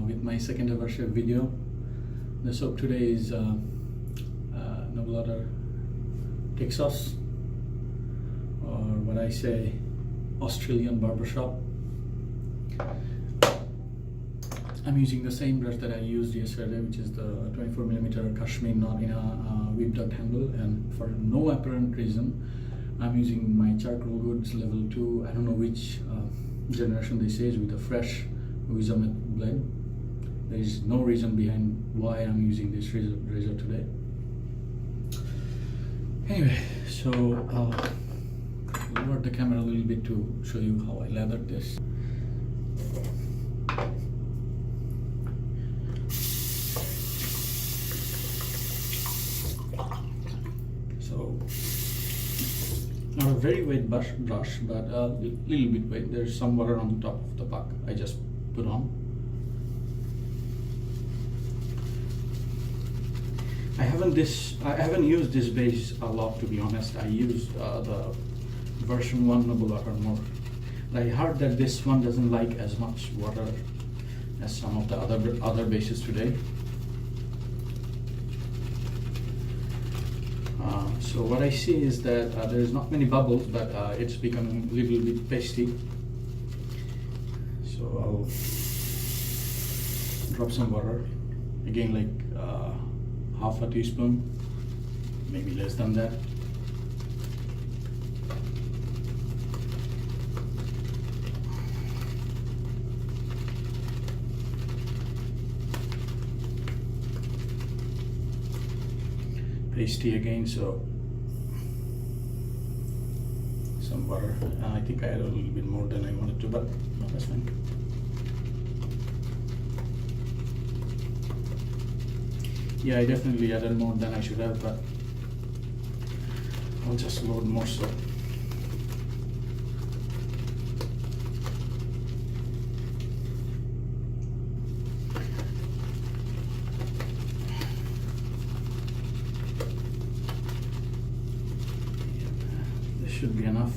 with my second Aftershave video. The soap today is Otter Texaus, or what I say, Australian barbershop. I'm using the same brush that I used yesterday, which is the 24mm Cashmere knot in a whip duct handle, and for no apparent reason I'm using my charcoal goods level 2. I don't know which generation this is, with a fresh Wizamet blade. There is no reason behind why I'm using this razor today. Anyway, so I'll lower the camera a little bit to show you how I lathered this. So, not a very wet brush, but a little bit wet. There's some water on the top of the puck I just put on. I haven't used this base a lot, to be honest. I used the version 1 Noble Otter more. I heard that this one doesn't like as much water as some of the other bases today. So what I see is that there's not many bubbles, but it's becoming a little bit pasty. So I'll drop some water, again like half a teaspoon, maybe less than that. Pasty again, so some water. I think I added a little bit more than I wanted to, but no, that's fine. Yeah, I definitely added more than I should have, but I'll just load more soap. This should be enough.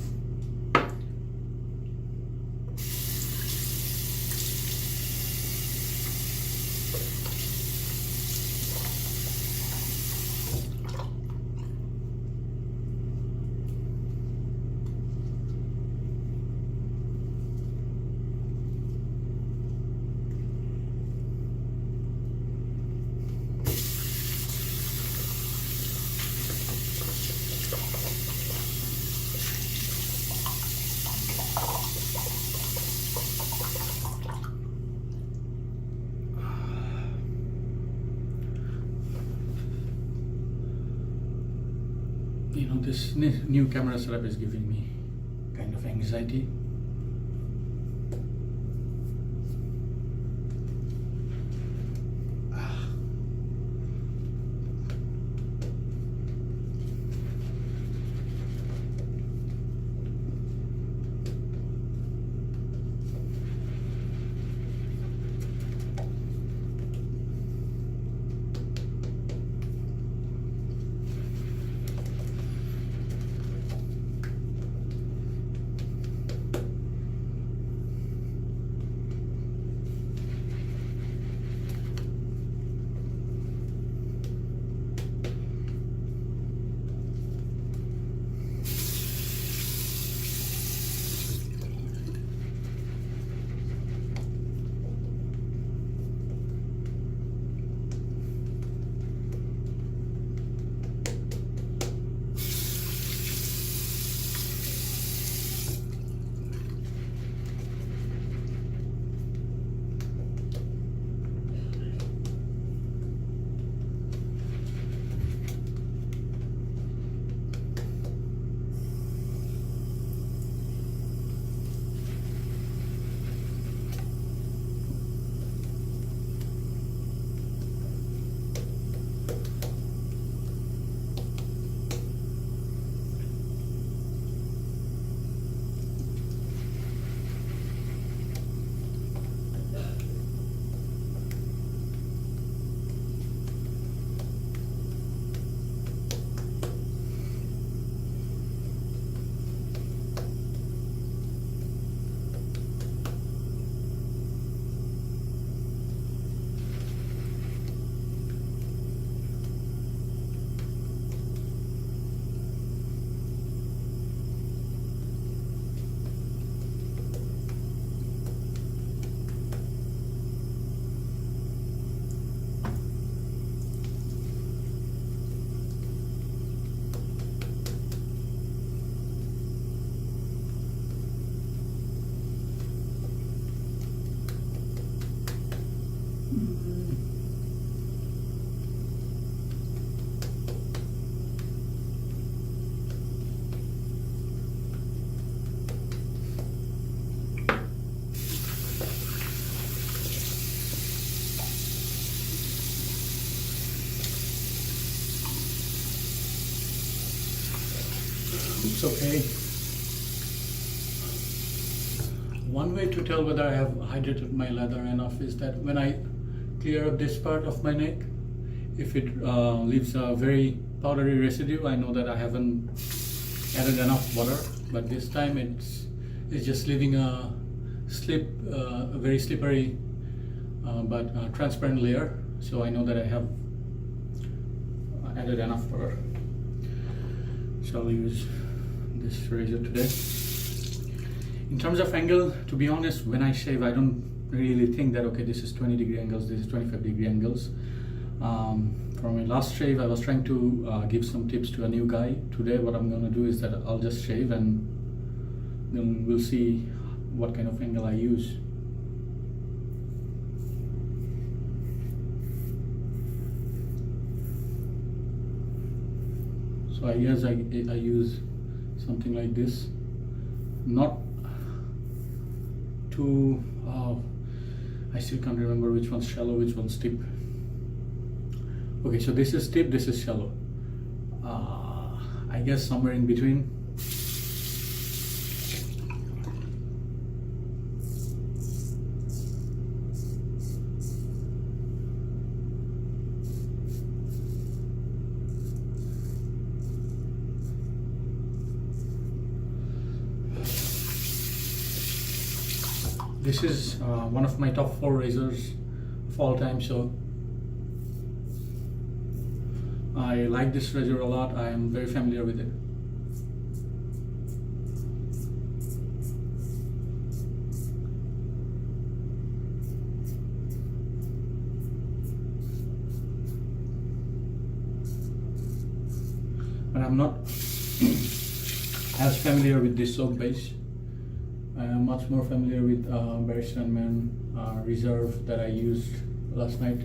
You know, this new camera setup is giving me kind of anxiety. It's okay. One way to tell whether I have hydrated my leather enough is that when I clear up this part of my neck, if it leaves a very powdery residue, I know that I haven't added enough water. But this time it's just leaving a very slippery but transparent layer, so I know that I have added enough water. So I'll use this razor today. In terms of angle, to be honest, when I shave, I don't really think that, okay, this is 20-degree angles, this is 25-degree angles. For my last shave, I was trying to give some tips to a new guy. Today, what I'm going to do is that I'll just shave and then we'll see what kind of angle I use. So I guess I use something like this, not too, I still can't remember which one's shallow, which one's deep. Okay, so this is deep, this is shallow. I guess somewhere in between. This is one of my top 4 razors of all time, so I like this razor a lot. I am very familiar with it. But I'm not as familiar with this soap base. I am much more familiar with Barista & Man Reserve that I used last night.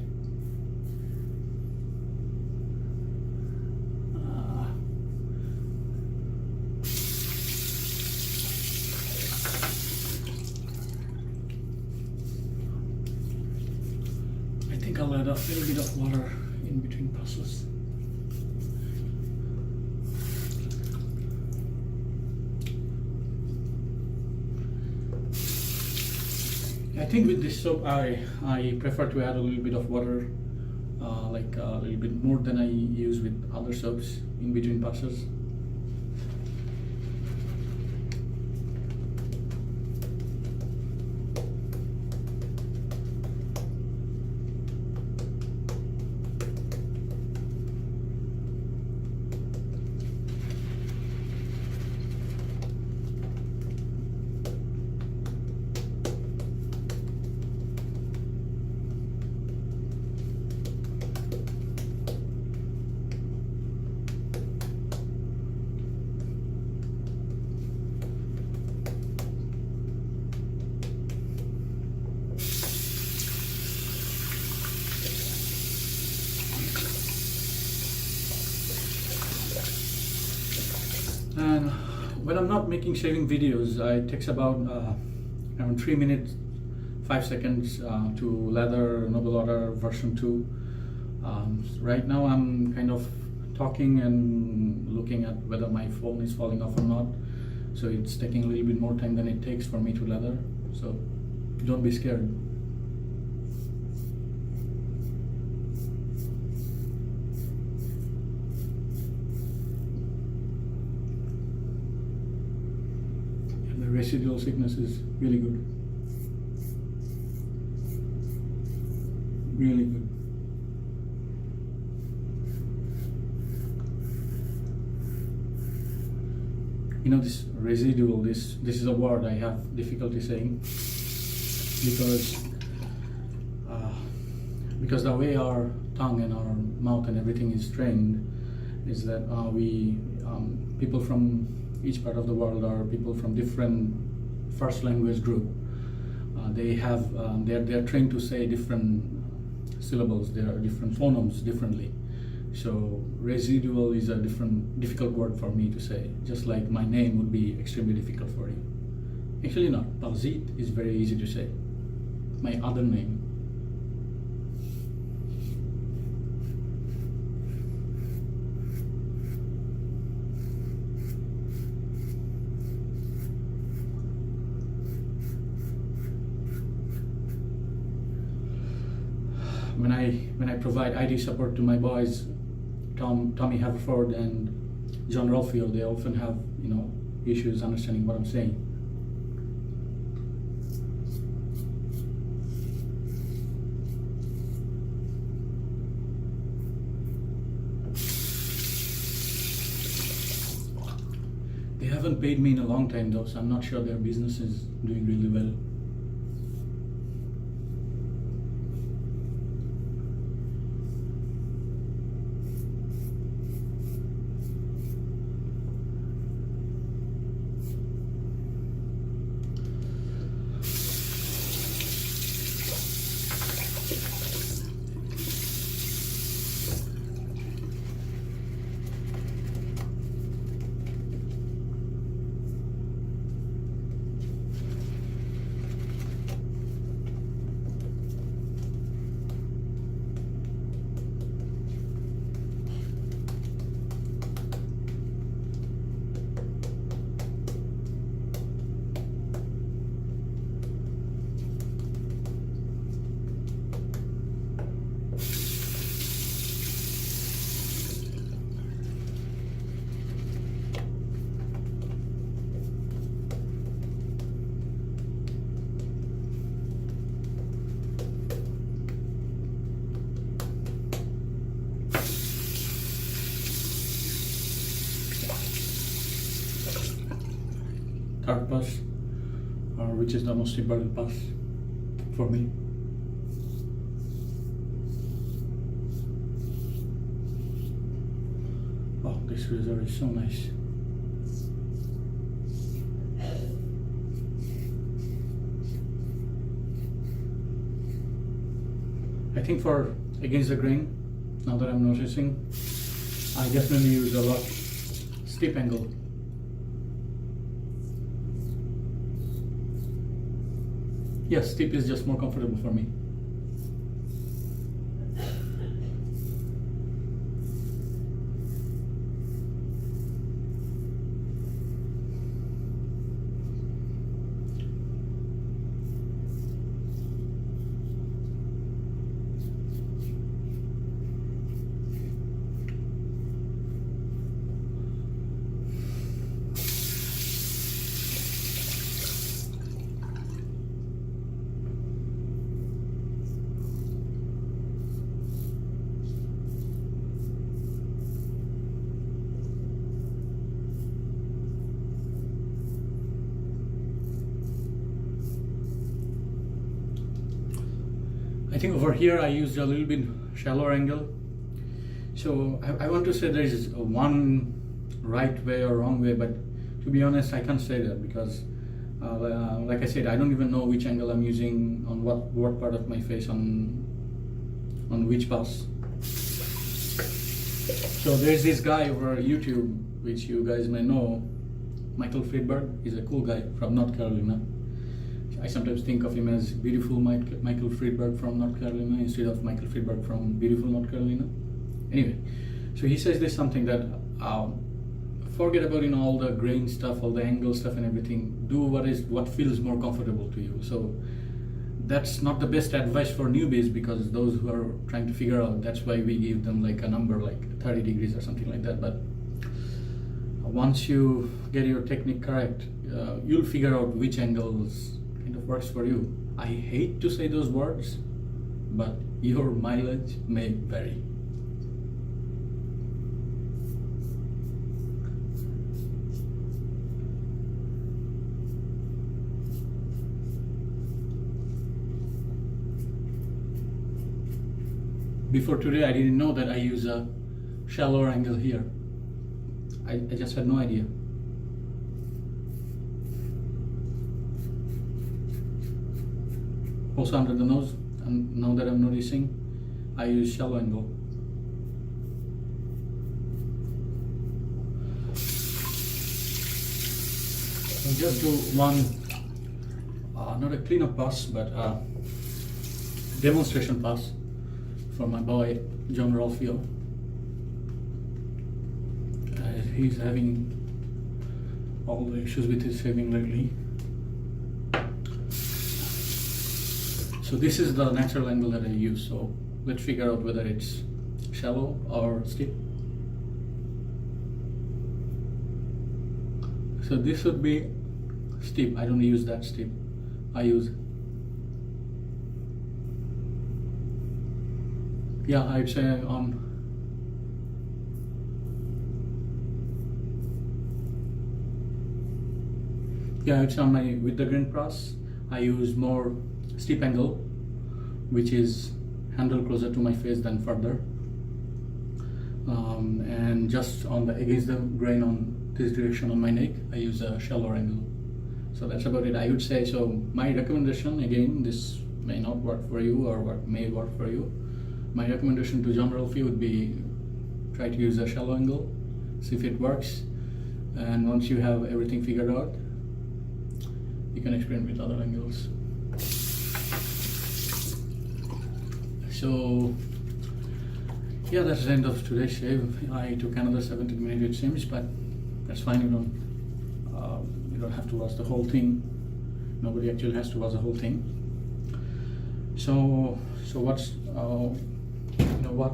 I think I'll add a little bit of water in between passes. I think with this soap, I prefer to add a little bit of water, like a little bit more than I use with other soaps in between passes. And when I'm not making shaving videos, it takes about around 3 minutes, 5 seconds to lather Noble Otter version 2. Right now I'm kind of talking and looking at whether my phone is falling off or not. So it's taking a little bit more time than it takes for me to lather. So don't be scared. Residual thickness is really good. Really good. You know, this residual, this is a word I have difficulty saying because the way our tongue and our mouth and everything is trained is that people from each part of the world are people from different first language group. They're trained to say different syllables, there are different phonemes differently. So residual is a difficult word for me to say, just like my name would be extremely difficult for you. Actually not, Balzit is very easy to say. My other name. When I provide ID support to my boys, Tommy Haverford and John Rolfio, they often have issues understanding what I'm saying. They haven't paid me in a long time though, so I'm not sure their business is doing really well. Third pass, which is the most important pass for me. Oh, this razor is so nice. I think for against the grain, now that I'm noticing, I definitely use a lot steep angle. Yes, steep is just more comfortable for me. I think over here I used a little bit shallower angle. So I want to say there is one right way or wrong way, but to be honest I can't say that because like I said, I don't even know which angle I'm using on what part of my face on which pass. So there's this guy over YouTube which you guys may know, Michael Friedberg. He's a cool guy from North Carolina. I sometimes think of him as beautiful Michael Friedberg from North Carolina instead of Michael Friedberg from beautiful North Carolina. Anyway, so he says this something that forget about all the grain stuff, all the angle stuff and everything. Do what feels more comfortable to you. So that's not the best advice for newbies because those who are trying to figure out, that's why we give them like a number like 30 degrees or something like that. But once you get your technique correct, you'll figure out which angles kind of works for you. I hate to say those words, but your mileage may vary. Before today, I didn't know that I use a shallower angle here. I just had no idea. Also under the nose, and now that I'm noticing, I use shallow angle. I'll just do one, not a cleanup pass, but a demonstration pass for my boy John Rolfio. He's having all the issues with his shaving lately. So this is the natural angle that I use. So let's figure out whether it's shallow or steep. So this would be steep. I don't use that steep. I use, yeah, I'd say on, yeah, it's on my with the grain press. I use more steep angle, which is handle closer to my face than further, and just on the against the grain on this direction on my neck, I use a shallower angle. So that's about it, I would say. So my recommendation, again, this may not work for you or what may work for you. My recommendation to John Rolfie would be try to use a shallow angle, see if it works, and once you have everything figured out, you can experiment with other angles. So yeah, that's the end of today's shave. I took another 17 minutes it seems, but that's fine. You don't have to watch the whole thing. Nobody actually has to watch the whole thing. So what's what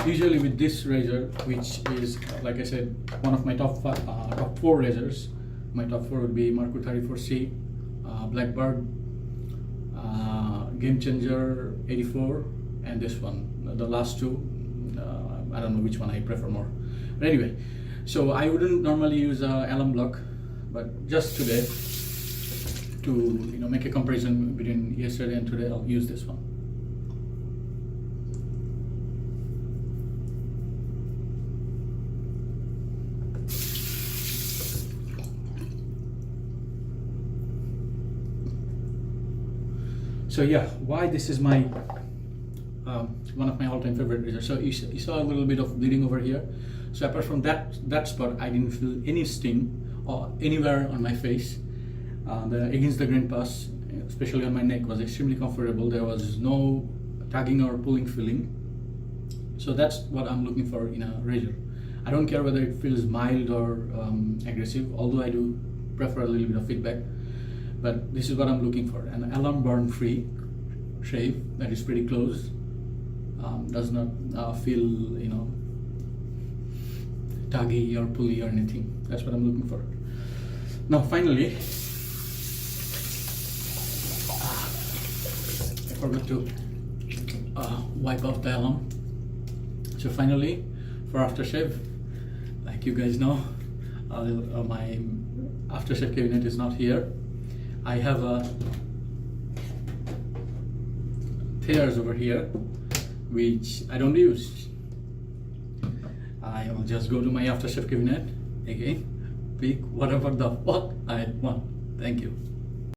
usually with this razor, which is like I said, one of my top 4 razors. My top 4 would be Marco 34C, Blackbird, Game Changer 84, and this one. The last two, I don't know which one I prefer more. But anyway, so I wouldn't normally use a alum block, but just today, to make a comparison between yesterday and today, I'll use this one. So yeah, why this is my one of my all-time favorite razors. So you saw a little bit of bleeding over here. So apart from that spot, I didn't feel any sting or anywhere on my face. Against the grain pass, especially on my neck, was extremely comfortable. There was no tugging or pulling feeling. So that's what I'm looking for in a razor. I don't care whether it feels mild or aggressive, although I do prefer a little bit of feedback. But this is what I'm looking for: an alum burn free shave that is pretty close, does not feel tuggy or pulley or anything. That's what I'm looking for. Now finally, I forgot to wipe off the alum. So finally, for aftershave, like you guys know, my aftershave cabinet is not here. I have tears over here, which I don't use. I will just go to my aftershave cabinet again, pick whatever the fuck I want. Thank you.